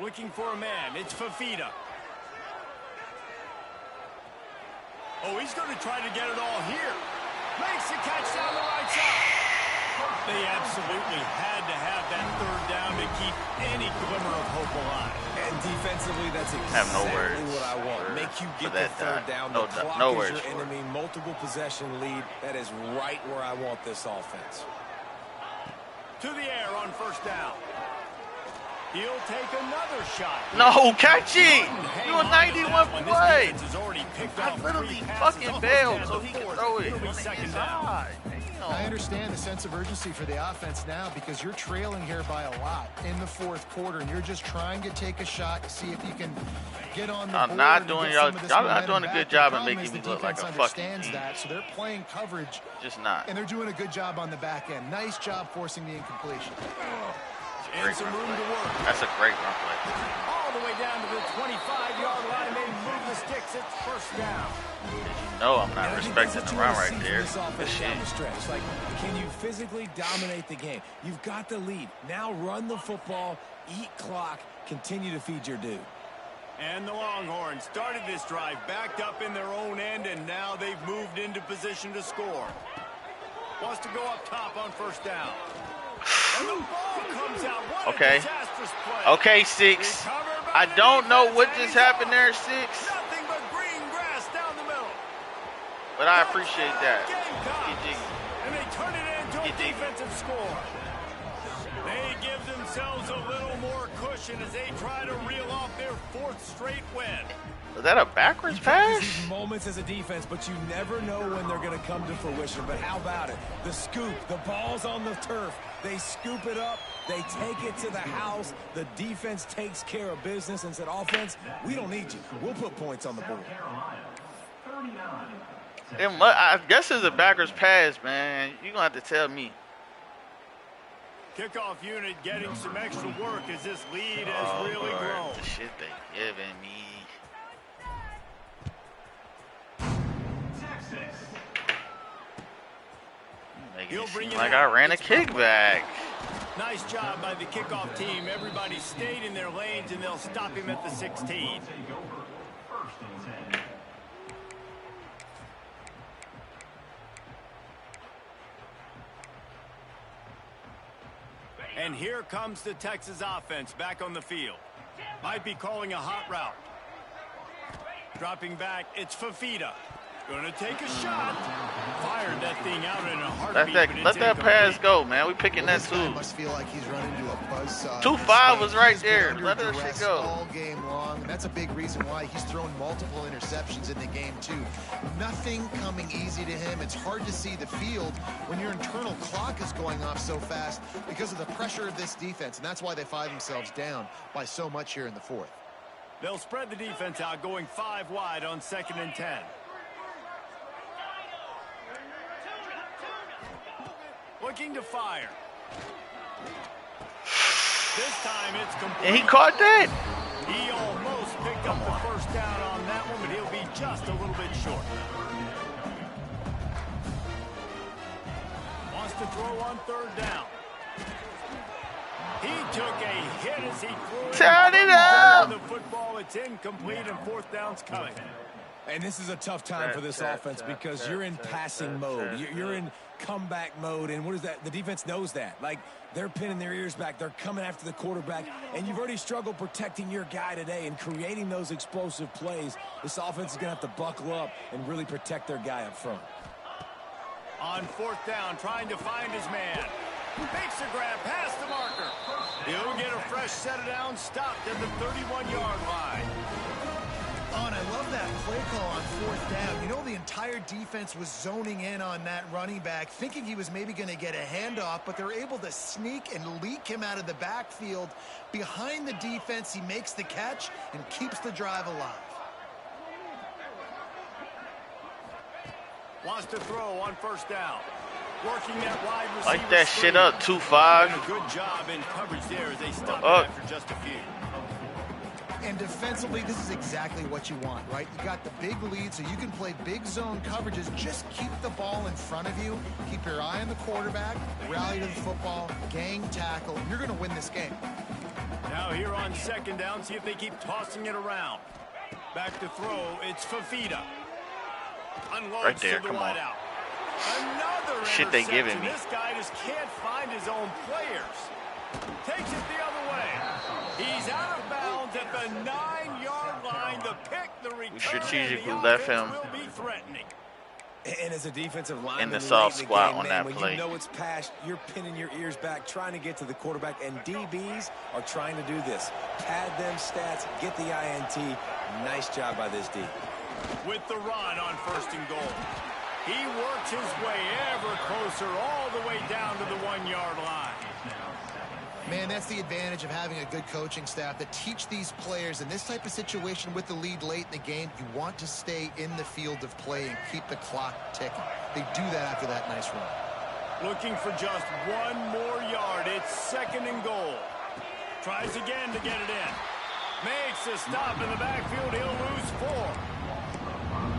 Looking for a man. It's Fafita. Oh, he's going to try to get it all here. Makes the catch down the right side. They absolutely had to have that 3rd down to keep any glimmer of hope alive. And defensively, that's exactly what I want. Make you get the 3rd down. The clock is your enemy. Multiple possession lead. That is right where I want this offense. To the air on 1st down. He'll take another shot. No, catch it! Do a 91 play. I literally fucking bailed so he can throw it. I understand the sense of urgency for the offense now because you're trailing here by a lot in the 4th quarter, and you're just trying to take a shot to see if you can get on the board. I'm not doing y'all not doing a good job of making me look like a fucking that, so they're playing coverage. Just not. And they're doing a good job on the back end. Nice job forcing the incompletion. And some room to work. That's a great run play. All the way down to the 25-yard line. They move the sticks. It's 1st down. No, I'm not respecting the run right there. Good shit. Like, can you physically dominate the game? You've got the lead. Now run the football, eat clock, continue to feed your dude. And the Longhorns started this drive backed up in their own end, and now they've moved into position to score. Wants to go up top on 1st down. And the ball comes out. What a disastrous play. Okay, 6. I don't know what just happened there, 6. Nothing but green grass down the middle. But I appreciate that. And they turn it into a defensive score. They give themselves a little more cushion as they try to reel off their 4th straight win. Was that a backwards pass? These moments as a defense, but you never know when they're going to come to fruition. But how about it? The scoop, the ball's on the turf. They scoop it up. They take it to the house. The defense takes care of business and said, offense, we don't need you. We'll put points on the board. I guess it's a backwards pass, man. You're going to have to tell me. Kickoff unit getting some extra work as this lead has really grown. The shit they giving me. He'll bring it like I ran a kickback. Nice job by the kickoff team. Everybody stayed in their lanes, and they'll stop him at the 16. And here comes the Texas offense back on the field. Might be calling a hot route. Dropping back, it's Fafita. Gonna take a shot. Fired that thing out in a heartbeat. Let that pass go, man. We picking that too. Must feel like he's running to a buzzsaw. 2-5 was right there. Let that shit go. All game long, and that's a big reason why he's thrown multiple interceptions in the game too. Nothing coming easy to him. It's hard to see the field when your internal clock is going off so fast because of the pressure of this defense, and that's why they find themselves down by so much here in the fourth. They'll spread the defense out, going 5 wide on 2nd and 10. Looking to fire. This time it's complete. And he caught that. He almost picked up the first down on that one, but he'll be just a little bit short. Wants to throw on 3rd down. He took a hit as he threw it. Turn it up. The football, it's incomplete, and 4th down's coming. And this is a tough time for this offense because you're in passing mode. You're in comeback mode, and what is that? The defense knows that. Like, they're pinning their ears back. They're coming after the quarterback, and you've already struggled protecting your guy today and creating those explosive plays. This offense is going to have to buckle up and really protect their guy up front. On 4th down, trying to find his man. Makes a grab past the marker. He'll get a fresh set of downs, stopped at the 31-yard line. Oh, and I love that play call on 4th down. You know, the entire defense was zoning in on that running back, thinking he was maybe going to get a handoff, but they're able to sneak and leak him out of the backfield. Behind the defense, he makes the catch and keeps the drive alive. Wants to throw on 1st down. Working that wide receiver. Like that shit up, 2-5. A good job in coverage there as they stop it after just a few. And defensively, this is exactly what you want, right? You got the big lead, so you can play big zone coverages. Just keep the ball in front of you. Keep your eye on the quarterback. Rally to the football. Gang tackle. You're going to win this game. Now here on 2nd down, see if they keep tossing it around. Back to throw, it's Fafita. Unloads right there, to the come wide on. out. Another Shit they giving me. This guy just can't find his own players. Takes it the other way. He's out of bounds at the 9-yard line. The pick, the return, We strategically the left him will be threatening. And as a defensive lineman in the soft late spot game, on that when play. you know it's past, you're pinning your ears back, trying to get to the quarterback, and DBs are trying to do this. Pad them stats, get the INT. Nice job by this D. With the run on 1st and goal. He works his way ever closer all the way down to the 1-yard line. Man, that's the advantage of having a good coaching staff that teach these players in this type of situation with the lead late in the game. You want to stay in the field of play and keep the clock ticking. They do that after that nice run. Looking for just 1 more yard. It's 2nd and goal. Tries again to get it in. Makes a stop in the backfield. He'll lose 4.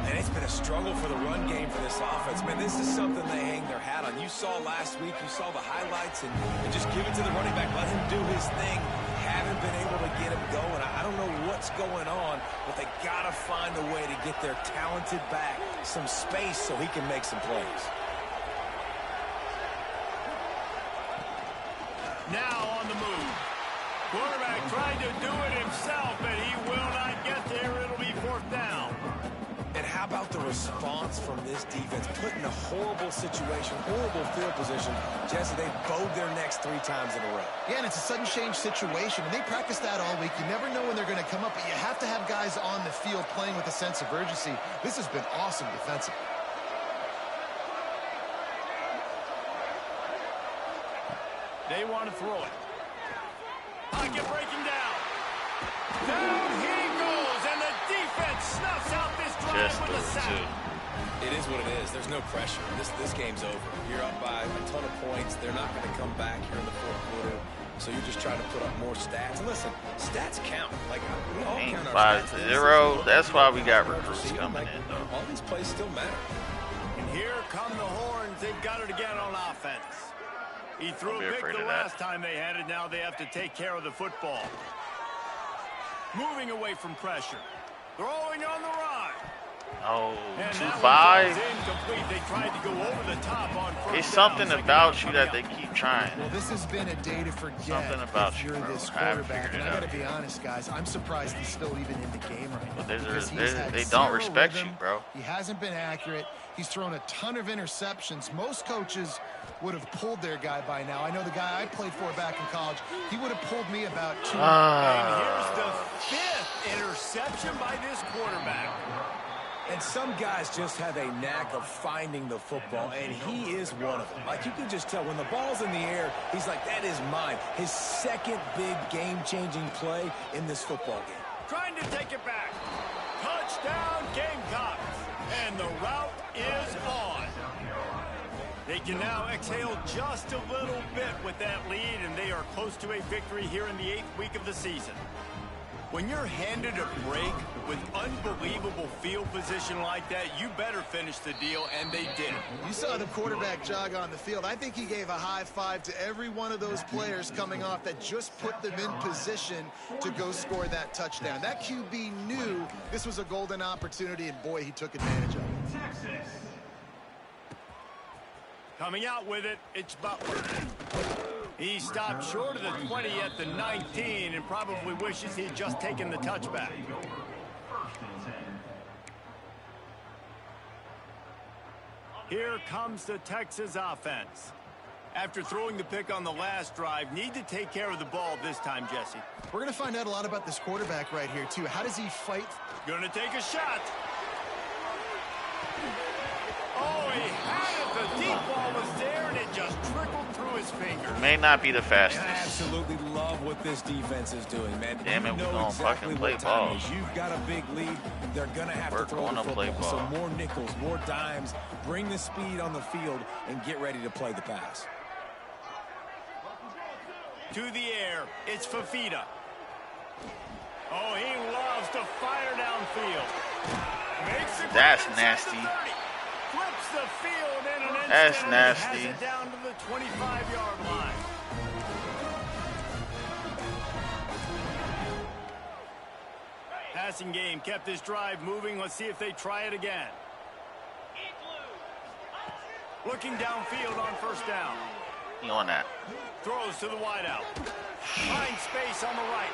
And it's been a struggle for the run game for this offense. Man, this is something they hang their hat on. You saw last week, you saw the highlights, and just give it to the running back. Let him do his thing. Haven't been able to get him going. I don't know what's going on, but they got to find a way to get their talented back some space so he can make some plays. Now on the move. Quarterback trying to do it himself, but he will not get there. It'll be 4th down. And how about the response from this defense? Put in a horrible situation, horrible field position. Jesse, they bowed their necks 3 times in a row. Yeah, and it's a sudden change situation, and they practice that all week. You never know when they're going to come up, but you have to have guys on the field playing with a sense of urgency. This has been awesome defensively. They want to throw it. Pocket breaking down. Down he goes, and the defense snuffs out this drive with a sack. It is what it is. There's no pressure. This game's over. You're up by a ton of points. They're not going to come back here in the 4th quarter. So you're just trying to put up more stats. And listen, stats count. Like, we all count our stats. 5-0. That's why we got recruits coming in, though. All these plays still matter. And Here come the horns. They've got it again on offense. He threw a pick the last time they had it. Now they have to take care of the football. Moving away from pressure. Throwing on the run. Oh, and 2-5. They tried to go over the top on first It's something about you that they keep trying. Well, this has been a day to forget. Something about if you, you're bro. this quarterback. And I got to be honest, guys. I'm surprised he's still even in the game right now. But they don't respect you, bro. He hasn't been accurate. He's thrown a ton of interceptions. Most coaches would have pulled their guy by now. I know the guy I played for back in college. He would have pulled me about 2. And here's the 5th interception by this quarterback. And some guys just have a knack of finding the football, and he is one of them. Like, you can just tell when the ball's in the air, he's like, that is mine. His second big game-changing play in this football game. Trying to take it back. Touchdown, Gamecocks. And the route is on. They can now exhale just a little bit with that lead, and they are close to a victory here in the 8th week of the season. When you're handed a break with unbelievable field position like that, you better finish the deal, and they did. You saw the quarterback jog on the field. I think he gave a high five to every one of those players coming off that just put them in position to go score that touchdown. That QB knew this was a golden opportunity, and boy, he took advantage of it. Coming out with it, it's Butler. He stopped short of the 20 at the 19 and probably wishes he'd just taken the touchback. Here comes the Texas offense. After throwing the pick on the last drive, need to take care of the ball this time, Jesse. We're going to find out a lot about this quarterback right here, too. How does he fight? Gonna take a shot. Oh, he had it. The deep ball was there, and it just trickled through his fingers. May not be the fastest. And I absolutely love what this defense is doing, man. Damn it, you we're know gonna exactly fucking play what time ball. it is. You've got a big lead. They're going to have to throw the football. So more nickels, more dimes. Bring the speed on the field and get ready to play the pass. To the air, it's Fafita. Oh, he loves to fire downfield. Makes it. That's nasty. Flips the field in an instant. That's nasty. Has it down to the 25-yard line. Passing game kept this drive moving. Let's see if they try it again. Looking downfield on first down. You on that? Throws to the wideout. Finds space on the right.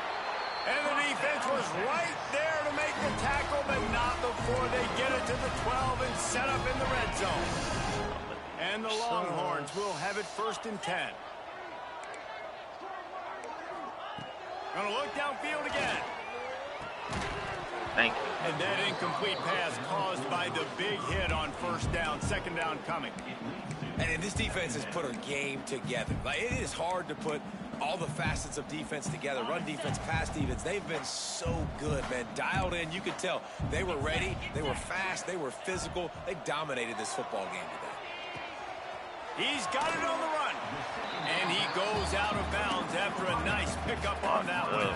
And the defense was right there to make the tackle, but not before they get it to the 12 and set up in the red zone. And the Longhorns will have it 1st and 10. Gonna look downfield again. Thank you. And that incomplete pass caused by the big hit on first down. 2nd down coming. And this defense has put a game together. Like, it is hard to put all the facets of defense together. Run defense, pass defense. They've been so good, man. Dialed in. You could tell they were ready. They were fast. They were physical. They dominated this football game today. He's got it on the run. And he goes out of bounds after a nice pickup on that one.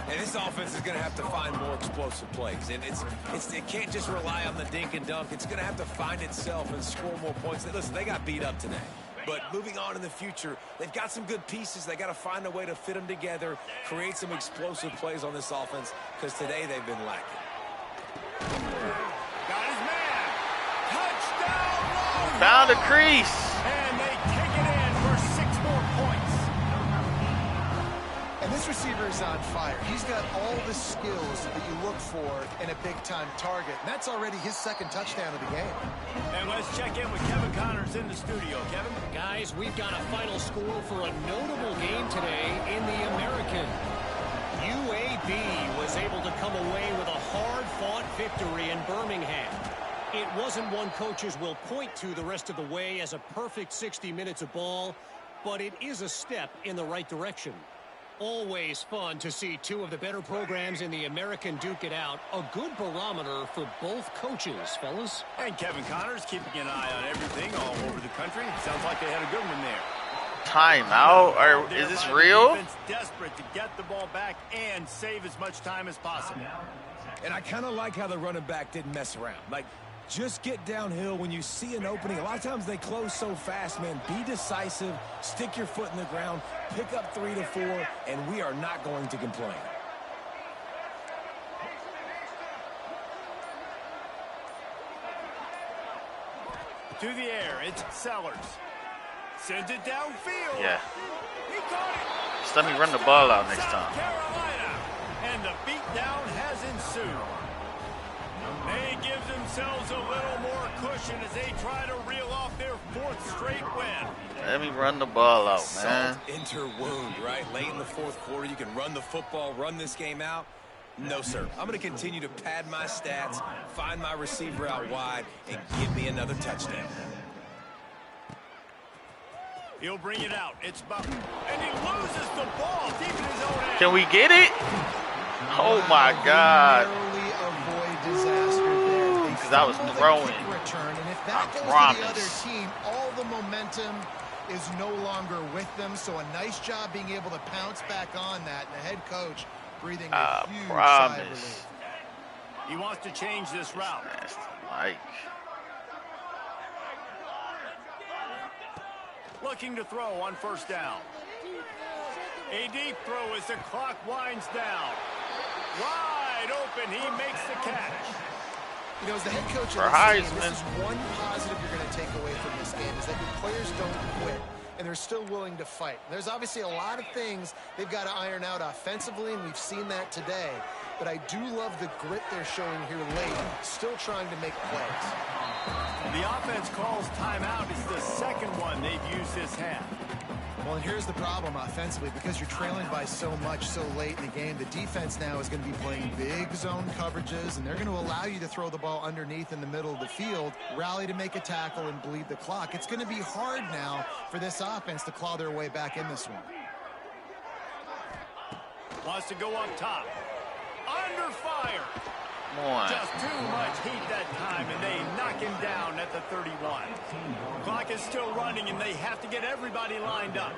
And this offense is going to have to find more explosive plays. And it can't just rely on the dink and dunk. It's going to have to find itself and score more points. Listen, they got beat up today. But moving on in the future, they've got some good pieces. They got to find a way to fit them together, create some explosive plays on this offense, because today they've been lacking. Got his man. Touchdown! Found a crease. And they take it in for 6 more points. And this receiver is on fire. He's got all the skills that you look for in a big-time target. And that's already his 2nd touchdown of the game. And let's check in with Kevin Connors in the studio. Kevin? Guys, we've got a final score for a notable game today in the American. UAB was able to come away with a hard-fought victory in Birmingham. It wasn't one coaches will point to the rest of the way as a perfect 60 minutes of ball, but it is a step in the right direction. Always fun to see 2 of the better programs in the American duke it out. A good barometer for both coaches, fellas. And Kevin Connors keeping an eye on everything all over the country. Sounds like they had a good one there. Timeout? Is this real? Desperate to get the ball back and save as much time as possible. And I kind of like how the running back didn't mess around. Like, Just get downhill when you see an opening. A lot of times they close so fast, man. Be decisive, stick your foot in the ground, pick up 3 to 4, and we are not going to complain. To the air, it's Sellers. Sends it downfield. Yeah. He caught it. Just let me run the ball out next South time. Carolina. And the beatdown has ensued. They give themselves a little more cushion as they try to reel off their 4th straight win. Let me run the ball out, man. Salt enter wound, right? Late in the 4th quarter, you can run the football, run this game out. No, sir. I'm going to continue to pad my stats, find my receiver out wide, and give me another touchdown. He'll bring it out. It's Buck. And he loses the ball deep in his own end. Can we get it? Oh, my God. Narrowly avoid disaster there. Because I was throwing. Return, and if that goes to the other team, all the momentum is no longer with them. So a nice job being able to pounce back on that. And the head coach breathing a huge sigh of relief. He wants to change this route. Mike. Looking to throw on 1st down. A deep throw as the clock winds down. Wide open, he makes the catch. You know, as the head coach of this team, this is one positive you're going to take away from this game, is that your players don't quit, and they're still willing to fight. There's obviously a lot of things they've got to iron out offensively, and we've seen that today. But I do love the grit they're showing here late, still trying to make plays. The offense calls timeout. It's the 2nd one they've used this half. Well, and here's the problem offensively. Because you're trailing by so much so late in the game, the defense now is going to be playing big zone coverages, and they're going to allow you to throw the ball underneath in the middle of the field, rally to make a tackle, and bleed the clock. It's going to be hard now for this offense to claw their way back in this one. Wants to go up top. Under fire. On. Just too much heat that time, and they knock him down at the 31. Clock is still running, and they have to get everybody lined up.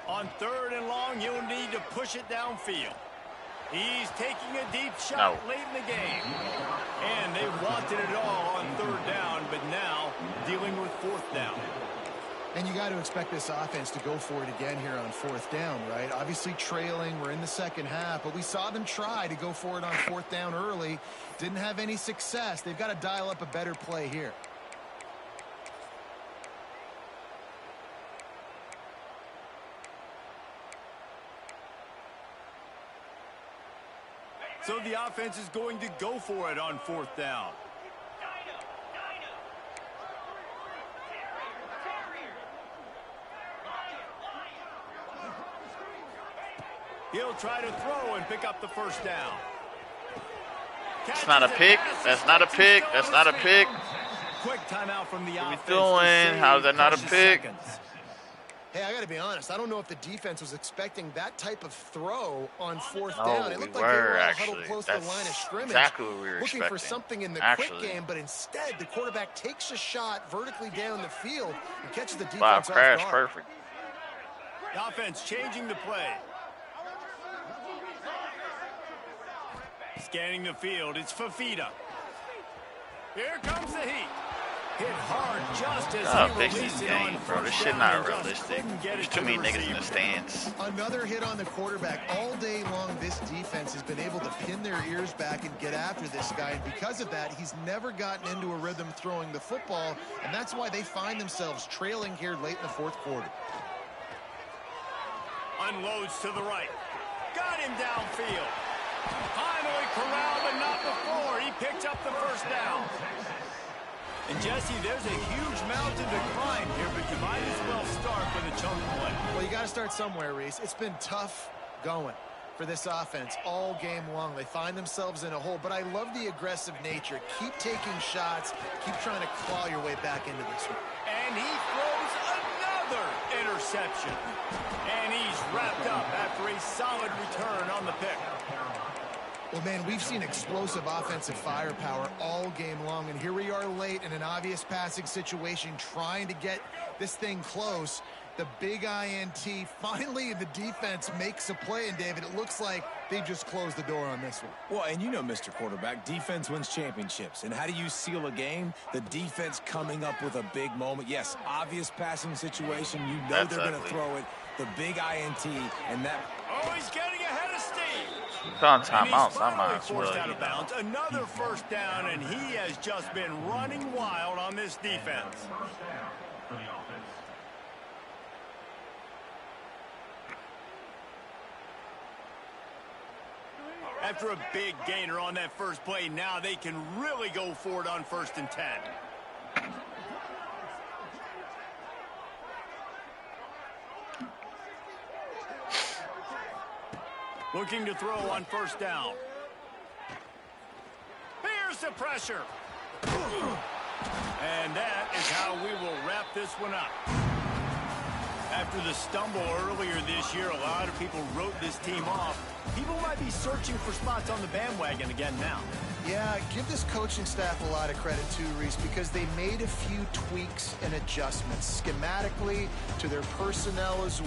On 3rd and long, you'll need to push it downfield. He's taking a deep shot late in the game. And they wanted it all on 3rd down, but now dealing with 4th down. And you got to expect this offense to go for it again here on 4th down, right? Obviously trailing, we're in the 2nd half, but we saw them try to go for it on 4th down early. Didn't have any success. They've got to dial up a better play here. So the offense is going to go for it on 4th down. He'll try to throw and pick up the 1st down. That's not a pick. That's not a pick. That's not a pick. Quick timeout from the offense. What are we doing? How's that not a pick? Hey, I got to be honest. I don't know if the defense was expecting that type of throw on 4th down. It looked like they were all huddled close to the line of scrimmage. Exactly what we were looking expecting. for something in the quick game, but instead the quarterback takes a shot vertically down the field and catches the defense off guard. Perfect. The offense changing the play. Scanning the field, it's Fafita. Here comes the heat. Hit hard just as he released it on bro. This shit not realistic. There's too many niggas in the stands. Another hit on the quarterback. All day long, this defense has been able to pin their ears back and get after this guy. And because of that, he's never gotten into a rhythm throwing the football. And that's why they find themselves trailing here late in the 4th quarter. Unloads to the right. Got him downfield. Finally corralled, but not before. He picked up the 1st down. And Jesse, there's a huge mountain to climb here, but you might as well start with a chunk play. Well, you got to start somewhere, Reese. It's been tough going for this offense all game long. They find themselves in a hole, but I love the aggressive nature. Keep taking shots. Keep trying to claw your way back into this one. And he throws another interception. And he's wrapped up after a solid return on the pick. Well, man, we've seen explosive offensive firepower all game long, and here we are late in an obvious passing situation trying to get this thing close, The big INT. Finally, the defense makes a play, and David, it looks like they just closed the door on this one. Well, and you know, Mr. Quarterback, defense wins championships. And how do you seal a game? The defense coming up with a big moment. Yes, obvious passing situation. You know they're going to throw it. The big INT, and that... Oh, he's getting ahead of Steve. He's on timeout. Timeout's forced out of bounds. Another first down, and he has just been running wild on this defense. After a big gainer on that first play, now they can really go for it on 1st and 10. Looking to throw on 1st down. Here's the pressure. And that is how we will wrap this one up. After the stumble earlier this year, a lot of people wrote this team off. People might be searching for spots on the bandwagon again now. Yeah, give this coaching staff a lot of credit too, Reese, because they made a few tweaks and adjustments schematically to their personnel as well.